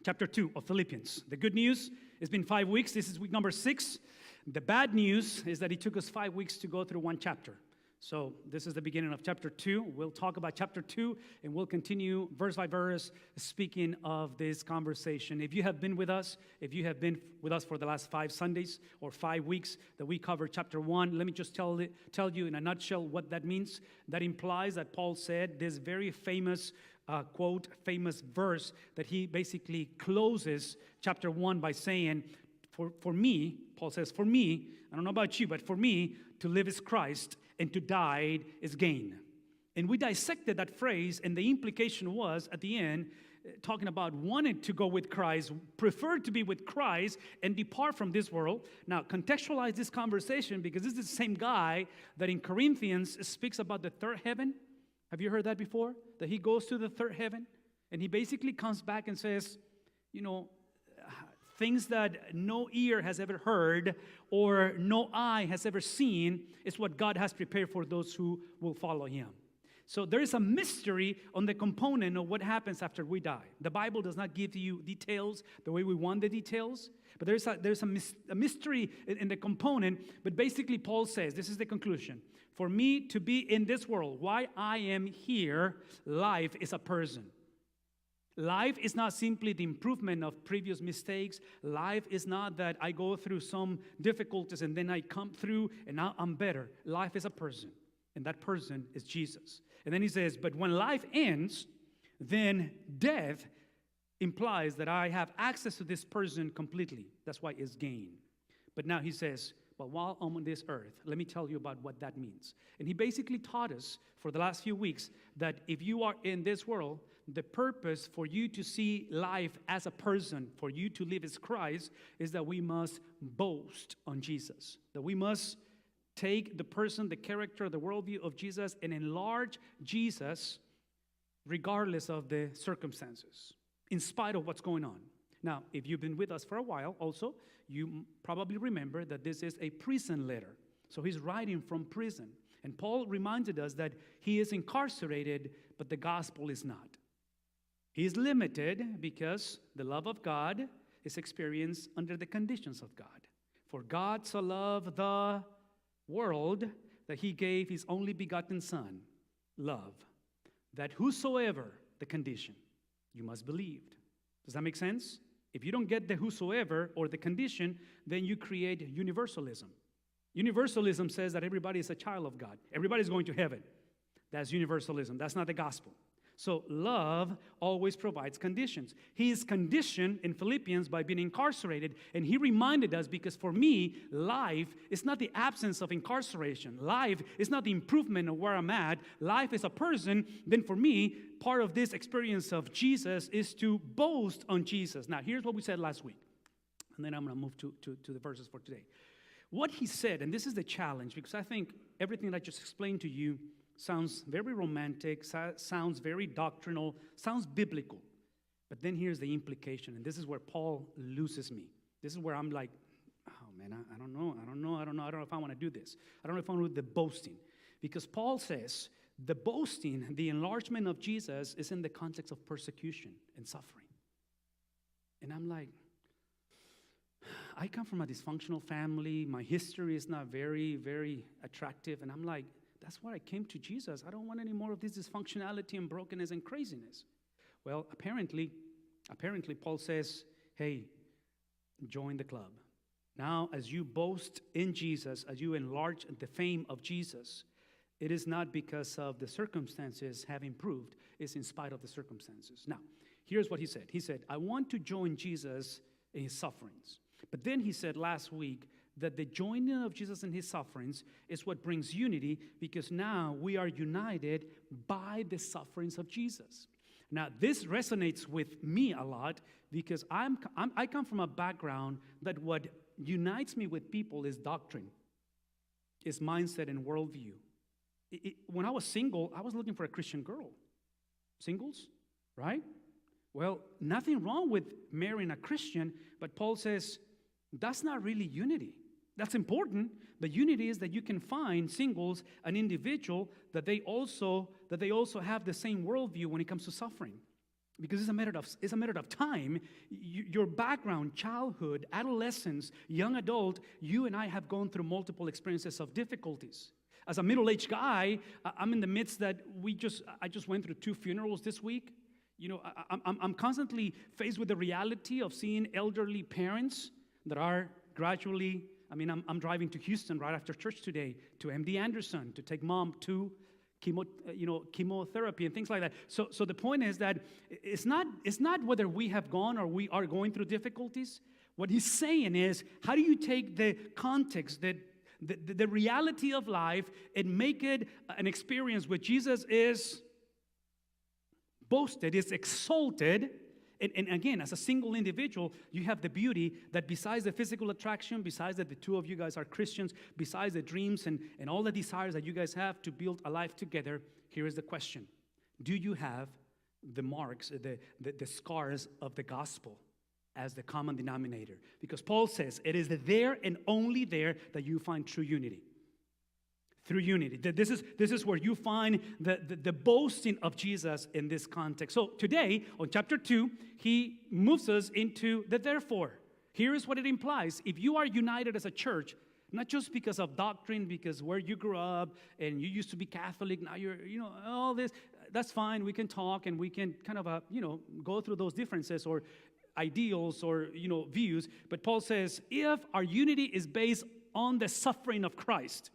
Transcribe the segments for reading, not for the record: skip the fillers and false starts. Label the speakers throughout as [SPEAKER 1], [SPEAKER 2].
[SPEAKER 1] chapter 2 of Philippians. The good news, it's been 5 weeks. This is week number 6. The bad news is that it took us 5 weeks to go through one chapter. So this is the beginning of chapter 2. We'll talk about chapter 2, and we'll continue verse by verse speaking of this conversation. If you have been with us for the last 5 Sundays or 5 weeks that we covered chapter 1, let me just tell you in a nutshell what that means. That implies that Paul said this very famous quote, famous verse that he basically closes chapter 1 by saying, for me, Paul says, for me, I don't know about you, but for me, to live is Christ, and to die is gain. And we dissected that phrase, and the implication was, at the end, talking about wanting to go with Christ, preferred to be with Christ, and depart from this world. Now, contextualize this conversation, because this is the same guy that in Corinthians speaks about the third heaven. Have you heard that before? That he goes to the third heaven, and he basically comes back and says, things that no ear has ever heard or no eye has ever seen is what God has prepared for those who will follow him. So there is a mystery on the component of what happens after we die. The Bible does not give you details the way we want the details, but there's a mystery in the component. But basically Paul says, this is the conclusion. For me to be in this world, why I am here, life is a person. Life is not simply the improvement of previous mistakes. Life is not that I go through some difficulties and then I come through and now I'm better. Life is a person, and that person is Jesus. And then he says, but when life ends, then death implies that I have access to this person completely. That's why it's gain. But now he says, but while I'm on this earth, let me tell you about what that means. And he basically taught us for the last few weeks that if you are in this world, the purpose for you to see life as a person, for you to live as Christ, is that we must boast on Jesus. That we must take the person, the character, the worldview of Jesus and enlarge Jesus regardless of the circumstances, in spite of what's going on. Now, if you've been with us for a while also, you probably remember that this is a prison letter. So he's writing from prison. And Paul reminded us that he is incarcerated, but the gospel is not. He is limited because the love of God is experienced under the conditions of God. For God so loved the world that he gave his only begotten Son, love, that whosoever, the condition, you must believe. Does that make sense? If you don't get the whosoever or the condition, then you create universalism. Universalism says that everybody is a child of God. Everybody's going to heaven. That's universalism. That's not the gospel. So love always provides conditions. He is conditioned in Philippians by being incarcerated, and he reminded us, because for me, life is not the absence of incarceration. Life is not the improvement of where I'm at. Life is a person. Then for me, part of this experience of Jesus is to boast on Jesus. Now, here's what we said last week, and then I'm going to move to the verses for today. What he said, and this is the challenge, because I think everything that I just explained to you sounds very romantic, sounds very doctrinal, sounds biblical. But then here's the implication, and this is where Paul loses me. This is where I'm like, oh man, I don't know if I want to do this. I don't know if I want to do the boasting. Because Paul says the boasting, the enlargement of Jesus is in the context of persecution and suffering. And I'm like, I come from a dysfunctional family. My history is not very, very attractive. And I'm like, that's why I came to Jesus. I don't want any more of this dysfunctionality and brokenness and craziness. Well, apparently Paul says, hey, join the club. Now, as you boast in Jesus, as you enlarge the fame of Jesus, it is not because of the circumstances have improved. It's in spite of the circumstances. Now, here's what he said. He said, I want to join Jesus in his sufferings. But then he said last week that the joining of Jesus in his sufferings is what brings unity, because now we are united by the sufferings of Jesus. Now, this resonates with me a lot, because I come from a background that what unites me with people is doctrine, is mindset and worldview. When I was single, I was looking for a Christian girl. Singles, right? Well, nothing wrong with marrying a Christian, but Paul says that's not really unity. That's important, but unity is that you can find singles, an individual, that they also have the same worldview when it comes to suffering. because it's a matter of time. Your background, childhood, adolescence, young adult, you and I have gone through multiple experiences of difficulties. As a middle-aged guy, I'm in the midst that I just went through 2 funerals this week. You know, I'm constantly faced with the reality of seeing elderly parents that are gradually, I'm driving to Houston right after church today to MD Anderson to take mom to chemotherapy and things like that. So the point is that it's not whether we have gone or we are going through difficulties. What he's saying is, how do you take the context, the reality of life, and make it an experience where Jesus is boasted, is exalted. And again, as a single individual, you have the beauty that besides the physical attraction, besides that the 2 of you guys are Christians, besides the dreams and all the desires that you guys have to build a life together, here is the question. Do you have the marks, the scars of the gospel as the common denominator? Because Paul says it is there and only there that you find true unity. Through unity. This is where you find the boasting of Jesus in this context. So today, on chapter 2, he moves us into the therefore. Here is what it implies. If you are united as a church, not just because of doctrine, because where you grew up, and you used to be Catholic, now you're, all this, that's fine. We can talk, and we can kind of, go through those differences or ideals or, views. But Paul says, if our unity is based on the suffering of Christ,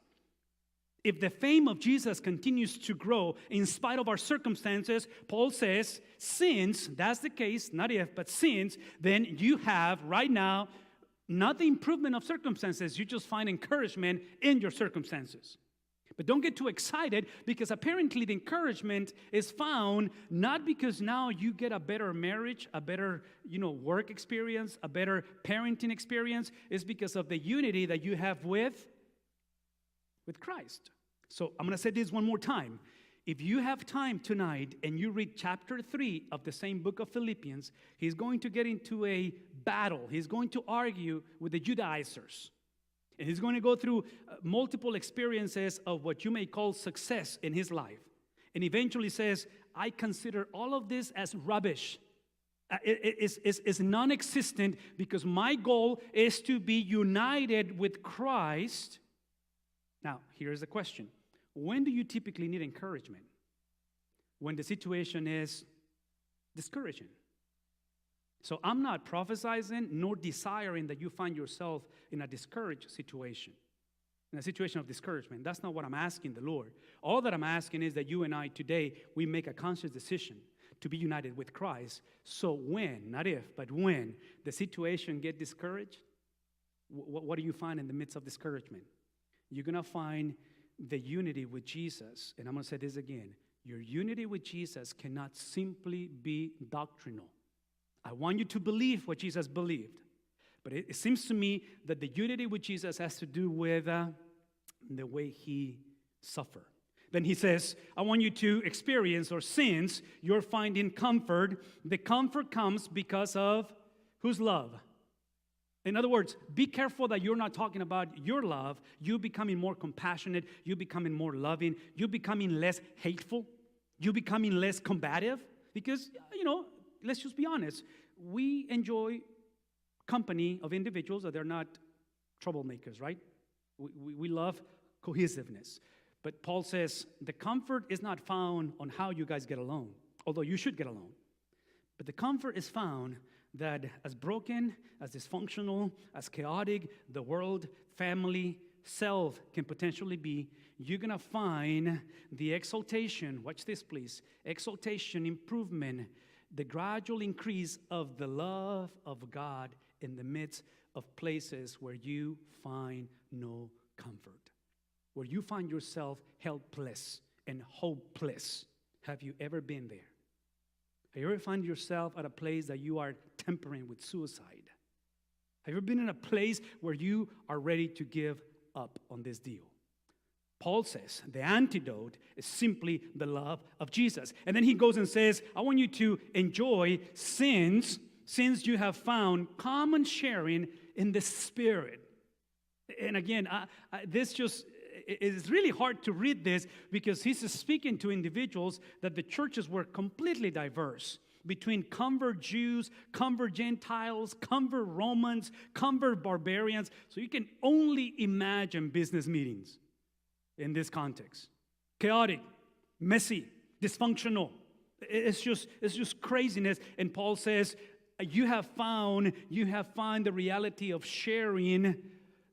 [SPEAKER 1] if the fame of Jesus continues to grow in spite of our circumstances, Paul says, since that's the case, not if, but since, then you have right now not the improvement of circumstances, you just find encouragement in your circumstances. But don't get too excited, because apparently the encouragement is found not because now you get a better marriage, a better, work experience, a better parenting experience. It's because of the unity that you have with Christ. So I'm going to say this one more time. If you have time tonight and you read chapter 3 of the same book of Philippians, he's going to get into a battle. He's going to argue with the Judaizers. And he's going to go through multiple experiences of what you may call success in his life. And eventually says, I consider all of this as rubbish. It's non-existent, because my goal is to be united with Christ. Now, here's the question. When do you typically need encouragement? When the situation is discouraging. So I'm not prophesizing nor desiring that you find yourself in a discouraged situation, in a situation of discouragement. That's not what I'm asking the Lord. All that I'm asking is that you and I today, we make a conscious decision to be united with Christ. So when, not if, but when the situation gets discouraged, what do you find in the midst of discouragement? You're going to find the unity with Jesus. And I'm going to say this again. Your unity with Jesus cannot simply be doctrinal. I want you to believe what Jesus believed. But it seems to me that the unity with Jesus has to do with the way he suffered. Then he says, I want you to experience, or since you're finding comfort, the comfort comes because of whose love? In other words, be careful that you're not talking about your love, you becoming more compassionate, you becoming more loving, you becoming less hateful, you becoming less combative. Because, let's just be honest, we enjoy company of individuals that they're not troublemakers, right? We love cohesiveness. But Paul says the comfort is not found on how you guys get along, although you should get along. But the comfort is found that as broken, as dysfunctional, as chaotic the world, family, self can potentially be, you're going to find the exaltation, watch this please, exaltation, improvement, the gradual increase of the love of God in the midst of places where you find no comfort, where you find yourself helpless and hopeless. Have you ever been there? Have you ever found yourself at a place that you are tempering with suicide? Have you ever been in a place where you are ready to give up on this deal? Paul says the antidote is simply the love of Jesus. And then he goes and says, I want you to enjoy since you have found common sharing in the Spirit. And again, it is really hard to read this because he's speaking to individuals that the churches were completely diverse. between convert Jews, convert Gentiles, convert Romans, convert barbarians. So you can only imagine business meetings in this context. Chaotic, messy, dysfunctional. It's just craziness. And Paul says, you have found the reality of sharing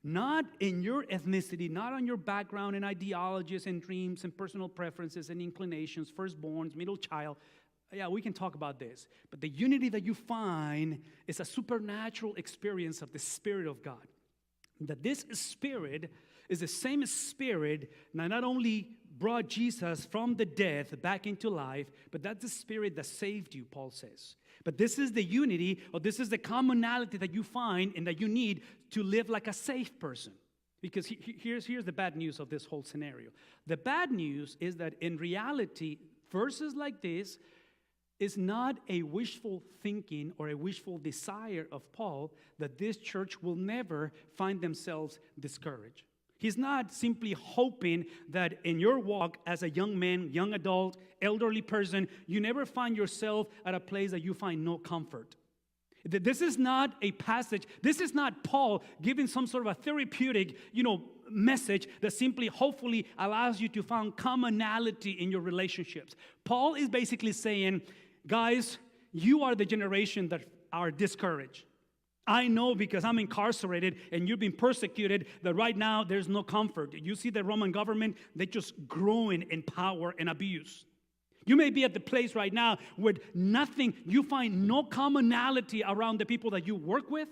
[SPEAKER 1] not in your ethnicity, not on your background and ideologies and dreams and personal preferences and inclinations, firstborns, middle child. Yeah, we can talk about this. But the unity that you find is a supernatural experience of the Spirit of God. That this Spirit is the same Spirit that not only brought Jesus from the death back into life, but that's the Spirit that saved you, Paul says. But this is the unity, or this is the commonality that you find and that you need to live like a safe person. Because here's the bad news of this whole scenario. The bad news is that in reality, verses like this is not a wishful thinking or a wishful desire of Paul that this church will never find themselves discouraged. He's not simply hoping that in your walk as a young man, young adult, elderly person, you never find yourself at a place that you find no comfort. This is not a passage. This is not Paul giving some sort of a therapeutic, message that simply, hopefully, allows you to find commonality in your relationships. Paul is basically saying, guys, you are the generation that are discouraged. I know because I'm incarcerated and you've been persecuted that right now there's no comfort. You see the Roman government, they're just growing in power and abuse. You may be at the place right now where you find no commonality around the people that you work with.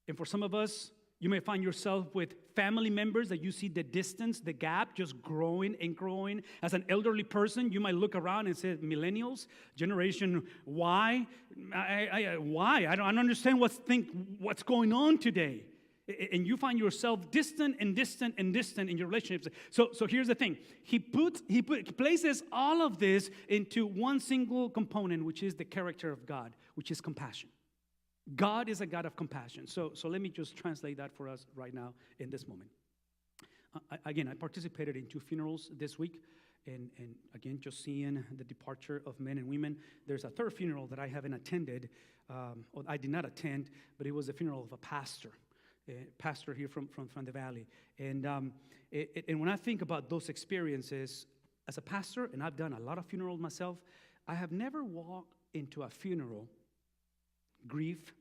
[SPEAKER 1] And for some of us, you may find yourself with family members that you see the distance, the gap just growing and growing. As an elderly person, you might look around and say, millennials, generation Y, why? I don't understand what's going on today. And you find yourself distant and distant and distant in your relationships. So here's the thing. He places all of this into one single component, which is the character of God, which is compassion. God is a God of compassion. So let me just translate that for us right now in this moment. Again, I participated in 2 funerals this week. And again, just seeing the departure of men and women. There's a 3rd funeral that I haven't attended. Or I did not attend, but it was the funeral of a pastor here from the valley. And when I think about those experiences as a pastor, and I've done a lot of funerals myself, I have never walked into a funeral, grief,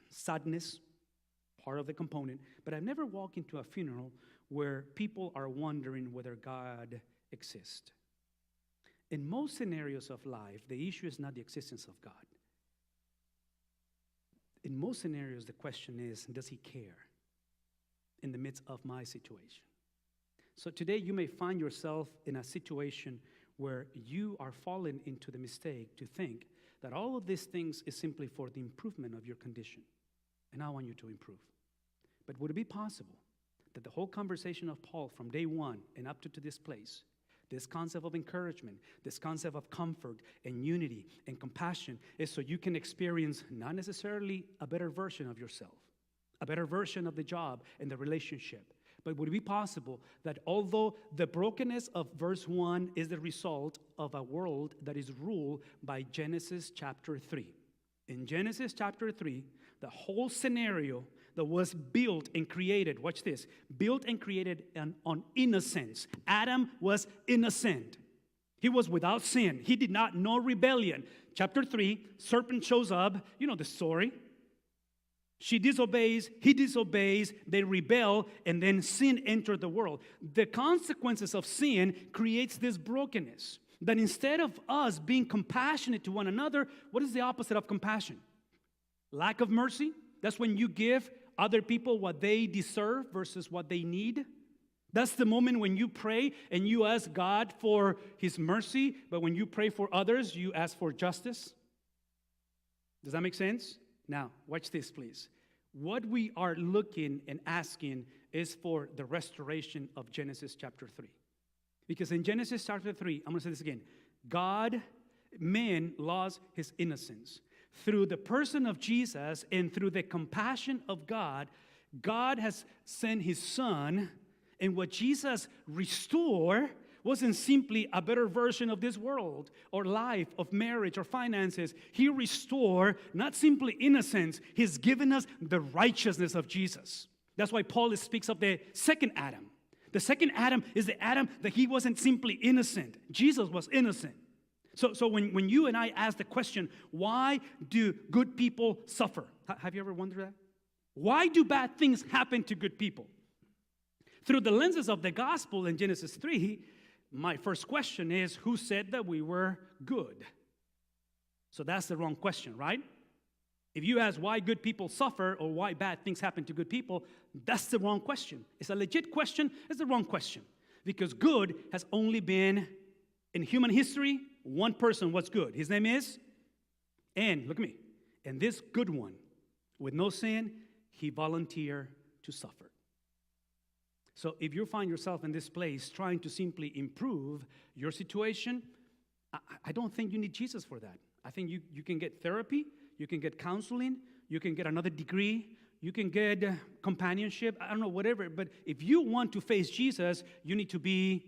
[SPEAKER 1] sadness, part of the component, but I've never walked into a funeral where people are wondering whether God exists. In most scenarios of life, the issue is not the existence of God. In most scenarios, the question is, does he care in the midst of my situation? So today, you may find yourself in a situation where you are falling into the mistake to think that all of these things is simply for the improvement of your condition. And I want you to improve. But would it be possible that the whole conversation of Paul from day one and up to this place, this concept of encouragement, this concept of comfort and unity and compassion is so you can experience not necessarily a better version of yourself, a better version of the job and the relationship, but would it be possible that although the brokenness of verse 1 is the result of a world that is ruled by Genesis chapter 3. In Genesis chapter 3, the whole scenario that was built and created, watch this, built and created on innocence. Adam was innocent. He was without sin. He did not know rebellion. Chapter 3, serpent shows up. You know the story. She disobeys, he disobeys, they rebel, and then sin entered the world. The consequences of sin creates this brokenness. That instead of us being compassionate to one another, what is the opposite of compassion? Lack of mercy. That's when you give other people what they deserve versus what they need. That's the moment when you pray and you ask God for his mercy, but when you pray for others, you ask for justice. Does that make sense? Now, watch this, please. What we are looking and asking is for the restoration of Genesis chapter 3. Because in Genesis chapter 3, I'm going to say this again. Man lost his innocence. Through the person of Jesus and through the compassion of God, God has sent his Son. And what Jesus restored wasn't simply a better version of this world or life, of marriage or finances. He restored not simply innocence, He's given us the righteousness of Jesus. That's why Paul speaks of the second Adam. The second Adam is the Adam that he wasn't simply innocent. Jesus was innocent. So when you and I ask the question, why do good people suffer? Have you ever wondered that? Why do bad things happen to good people? Through the lenses of the gospel in Genesis 3, my first question is, who said that we were good? So that's the wrong question, right? If you ask why good people suffer or why bad things happen to good people, that's the wrong question. It's a legit question, it's the wrong question. Because good has only been, in human history, one person was good. His name is, and look at me, and this good one, with no sin, he volunteered to suffer. So if you find yourself in this place trying to simply improve your situation, I don't think you need Jesus for that. I think you can get therapy, you can get counseling, you can get another degree, you can get companionship, I don't know, whatever. But if you want to face Jesus, you need to be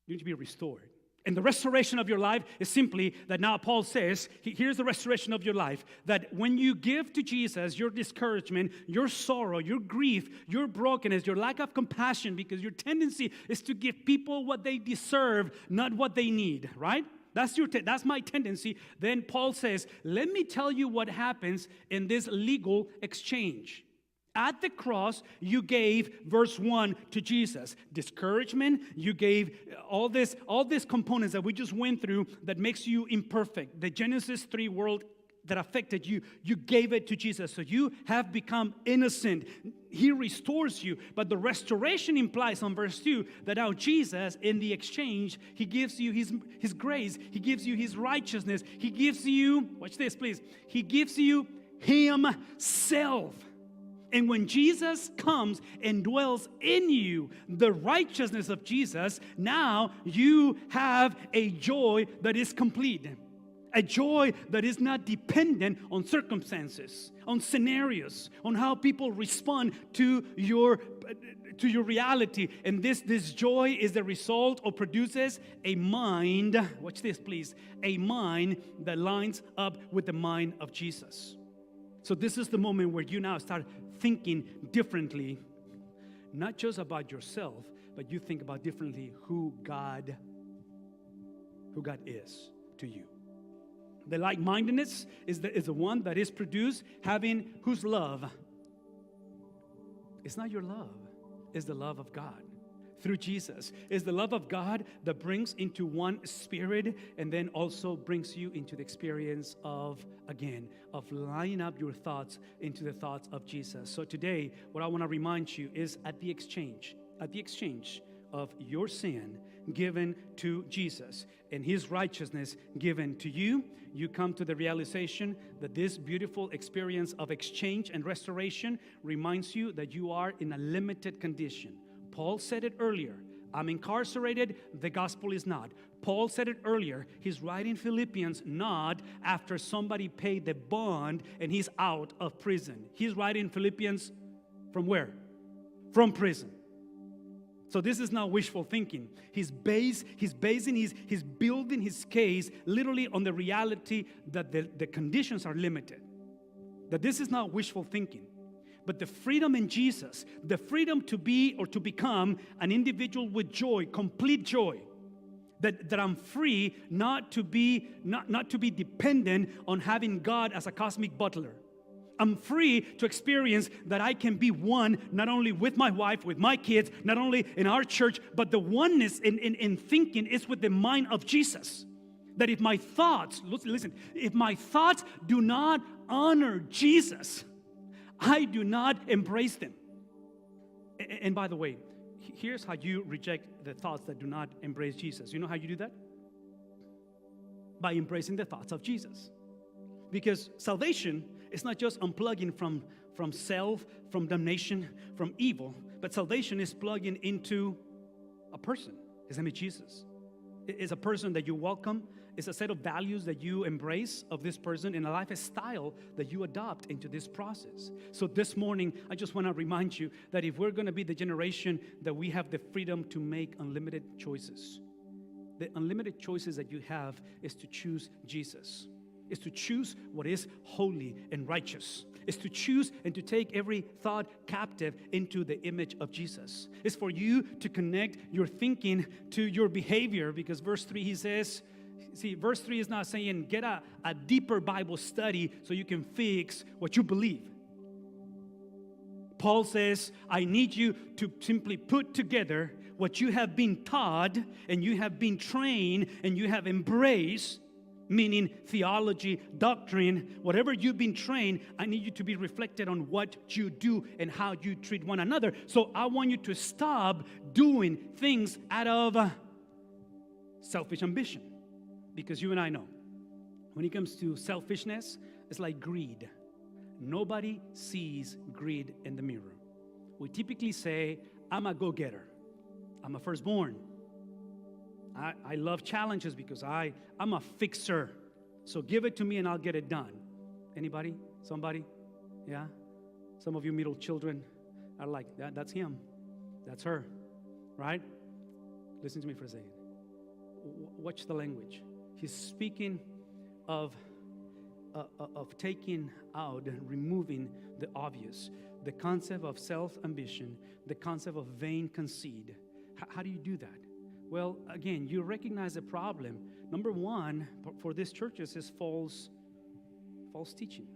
[SPEAKER 1] restored. And the restoration of your life is simply that now Paul says, here's the restoration of your life, that when you give to Jesus your discouragement, your sorrow, your grief, your brokenness, your lack of compassion, because your tendency is to give people what they deserve, not what they need, right? That's my tendency. Then Paul says, let me tell you what happens in this legal exchange. At the cross, you gave, verse 1, to Jesus. Discouragement, you gave all these components that we just went through that makes you imperfect. The Genesis 3 world that affected you, you gave it to Jesus. So you have become innocent. He restores you. But the restoration implies on verse 2 that now Jesus, in the exchange, He gives you His grace. He gives you His righteousness. He gives you, watch this please, He gives you Himself. And when Jesus comes and dwells in you, the righteousness of Jesus, now you have a joy that is complete. A joy that is not dependent on circumstances, on scenarios, on how people respond to your reality. And this joy is the result or produces a mind, watch this please, a mind that lines up with the mind of Jesus. So this is the moment where you now start thinking differently, not just about yourself, but you think about differently who God is to you. The like-mindedness is the one that is produced having whose love? It's not your love, it's the love of God. Through Jesus. Is the love of God that brings into one spirit and then also brings you into the experience of lining up your thoughts into the thoughts of Jesus. So today, what I want to remind you is at the exchange of your sin given to Jesus and His righteousness given to you, you come to the realization that this beautiful experience of exchange and restoration reminds you that you are in a limited condition. Paul said it earlier. I'm incarcerated, the gospel is not. Paul said it earlier. He's writing Philippians not after somebody paid the bond and he's out of prison. He's writing Philippians from where? From prison. So this is not wishful thinking. He's building his case literally on the reality that the conditions are limited. That this is not wishful thinking. But the freedom in Jesus, the freedom to be or to become an individual with joy, complete joy, that I'm free not to be dependent on having God as a cosmic butler. I'm free to experience that I can be one, not only with my wife, with my kids, not only in our church, but the oneness in thinking is with the mind of Jesus. That if my thoughts, listen, if my thoughts do not honor Jesus, I do not embrace them. And by the way, here's how you reject the thoughts that do not embrace Jesus. You know how you do that? By embracing the thoughts of Jesus. Because salvation is not just unplugging from self, from damnation, from evil, but salvation is plugging into a person. His name is Jesus. It's a person that you welcome It's a set of values that you embrace of this person and a lifestyle that you adopt into this process. So this morning, I just want to remind you that if we're going to be the generation that we have the freedom to make unlimited choices, the unlimited choices that you have is to choose Jesus, is to choose what is holy and righteous, is to choose and to take every thought captive into the image of Jesus. It's for you to connect your thinking to your behavior, because verse 3, he says, verse 3 is not saying get a deeper Bible study so you can fix what you believe. Paul says, I need you to simply put together what you have been taught and you have been trained and you have embraced, meaning theology, doctrine, whatever you've been trained, I need you to be reflected on what you do and how you treat one another. So I want you to stop doing things out of selfish ambition. Because you and I know, when it comes to selfishness, it's like greed. Nobody sees greed in the mirror. We typically say, I'm a go-getter. I'm a firstborn. I love challenges because I'm a fixer. So give it to me and I'll get it done. Anybody? Somebody? Yeah? Some of you middle children are like, that's him. That's her. Right? Listen to me for a second. Watch the language. He's speaking of taking out and removing the obvious, the concept of self-ambition, the concept of vain conceit. How do you do that? Well, again, you recognize the problem. Number one, for these churches is false teaching.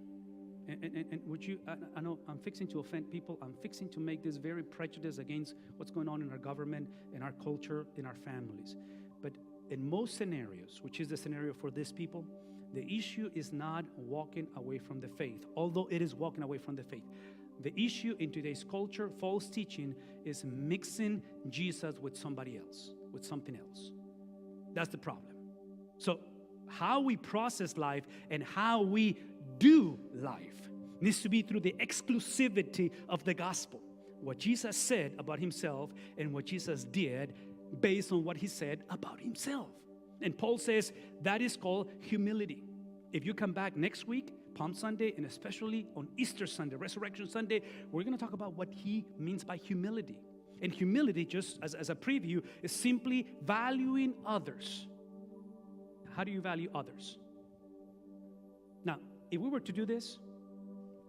[SPEAKER 1] And would you, I know I'm fixing to offend people. I'm fixing to make this very prejudice against what's going on in our government, in our culture, in our families. But in most scenarios, which is the scenario for these people, the issue is not walking away from the faith, although it is walking away from the faith. The issue in today's culture, false teaching, is mixing Jesus with somebody else, with something else. That's the problem. So how we process life and how we do life needs to be through the exclusivity of the gospel. What Jesus said about himself and what Jesus did based on what he said about himself. And Paul says that is called humility. If you come back next week, Palm Sunday, and especially on Easter Sunday, Resurrection Sunday, we're going to talk about what he means by humility. And humility, just as a preview, is simply valuing others. How do you value others? Now, if we were to do this,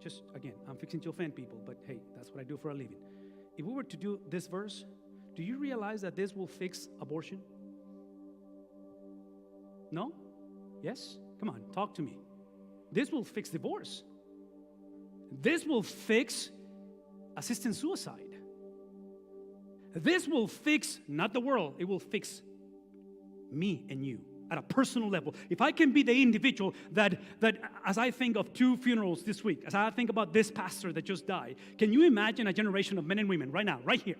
[SPEAKER 1] just again, I'm fixing to offend people, but hey, that's what I do for a living. If we were to do this verse, do you realize that this will fix abortion? No? Yes? Come on, talk to me. This will fix divorce. This will fix assisted suicide. This will fix, not the world, it will fix me and you at a personal level. If I can be the individual that as I think of 2 funerals this week, as I think about this pastor that just died, can you imagine a generation of men and women right now, right here,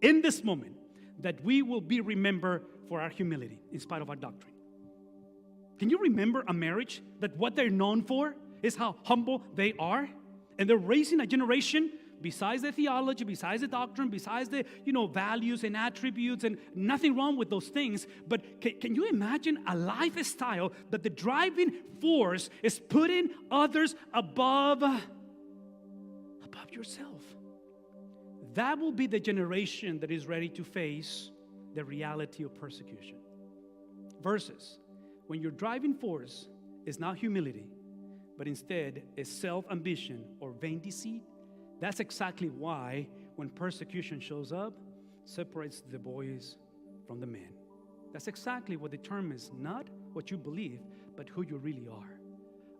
[SPEAKER 1] in this moment, that we will be remembered for our humility in spite of our doctrine? Can you remember a marriage that what they're known for is how humble they are? And they're raising a generation besides the theology, besides the doctrine, besides the values and attributes, and nothing wrong with those things. But can you imagine a lifestyle that the driving force is putting others above yourself? That will be the generation that is ready to face the reality of persecution. Versus when your driving force is not humility, but instead is self-ambition or vain deceit, that's exactly why when persecution shows up, separates the boys from the men. That's exactly what determines not what you believe, but who you really are.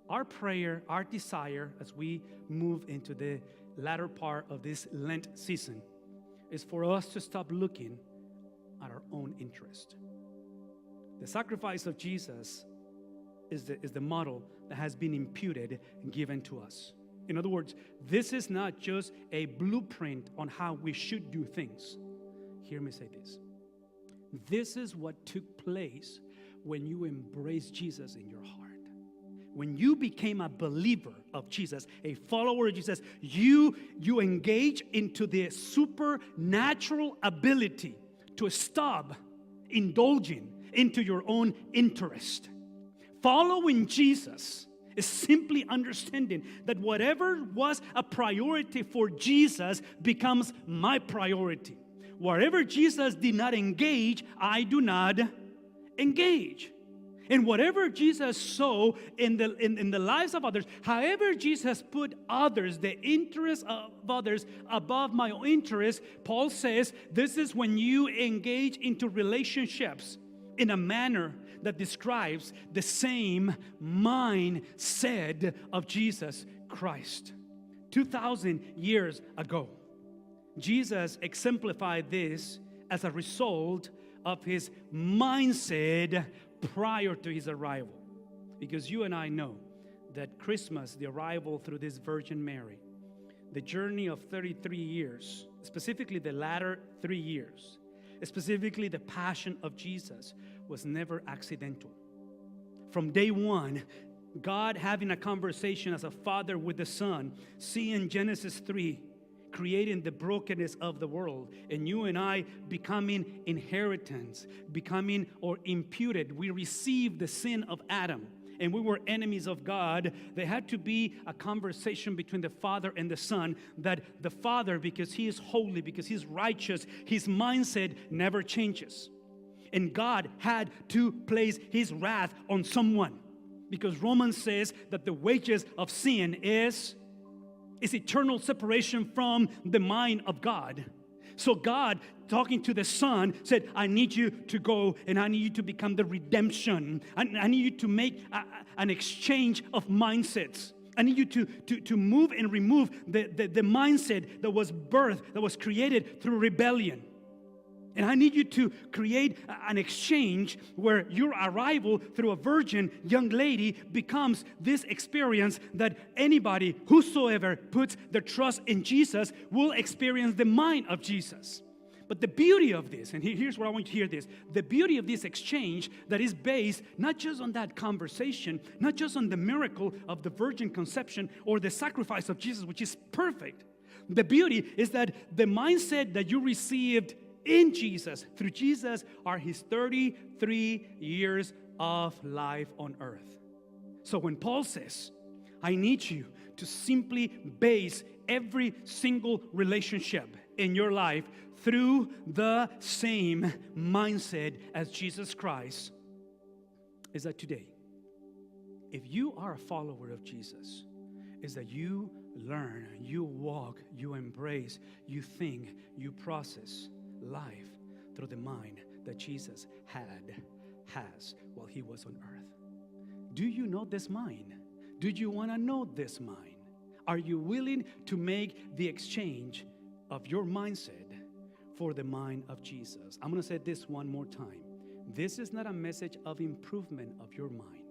[SPEAKER 1] Our prayer, our desire as we move into the latter part of this Lent season is for us to stop looking at our own interest. The sacrifice of Jesus is the model that has been imputed and given to us. In other words, this is not just a blueprint on how we should do things. Hear me say this. This is what took place when you embraced Jesus in your heart. When you became a believer of Jesus, a follower of Jesus, you engage into the supernatural ability to stop indulging into your own interest Following Jesus is simply understanding that whatever was a priority for Jesus becomes my priority. Wherever Jesus did not engage, I do not engage. And whatever Jesus saw in the lives of others, however Jesus put others, the interests of others above my own interests, Paul says this is when you engage into relationships in a manner that describes the same mindset of Jesus Christ. 2,000 years ago, Jesus exemplified this as a result of his mindset prior to his arrival. Because you and I know that Christmas, the arrival through this Virgin Mary, the journey of 33 years, specifically the latter 3 years, specifically the passion of Jesus, was never accidental. From day one, God having a conversation as a father with the son, seeing Genesis 3, creating the brokenness of the world, and you and I becoming inheritance, becoming or imputed. We received the sin of Adam, and we were enemies of God. There had to be a conversation between the Father and the Son, that the Father, because He is holy, because He's righteous, His mindset never changes. And God had to place His wrath on someone, because Romans says that the wages of sin is eternal separation from the mind of God. So God, talking to the Son, said, I need you to go and I need you to become the redemption. I need you to make an exchange of mindsets. I need you to move and remove the mindset that was birthed, that was created through rebellion. And I need you to create an exchange where your arrival through a virgin young lady becomes this experience that anybody, whosoever puts their trust in Jesus, will experience the mind of Jesus. But the beauty of this, and here's where I want you to hear this, the beauty of this exchange that is based not just on that conversation, not just on the miracle of the virgin conception or the sacrifice of Jesus, which is perfect. The beauty is that the mindset that you received in Jesus, through Jesus, are His 33 years of life on earth. So when Paul says, I need you to simply base every single relationship in your life through the same mindset as Jesus Christ, is that today, if you are a follower of Jesus, is that you learn, you walk, you embrace, you think, you process life through the mind that Jesus has while He was on earth. Do you know this mind? Do you want to know this mind? Are you willing to make the exchange of your mindset for the mind of Jesus? I'm going to say this one more time. This is not a message of improvement of your mind.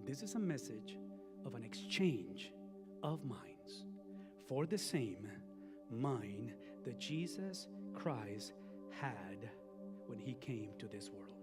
[SPEAKER 1] This is a message of an exchange of minds for the same mind that Jesus Christ had when He came to this world.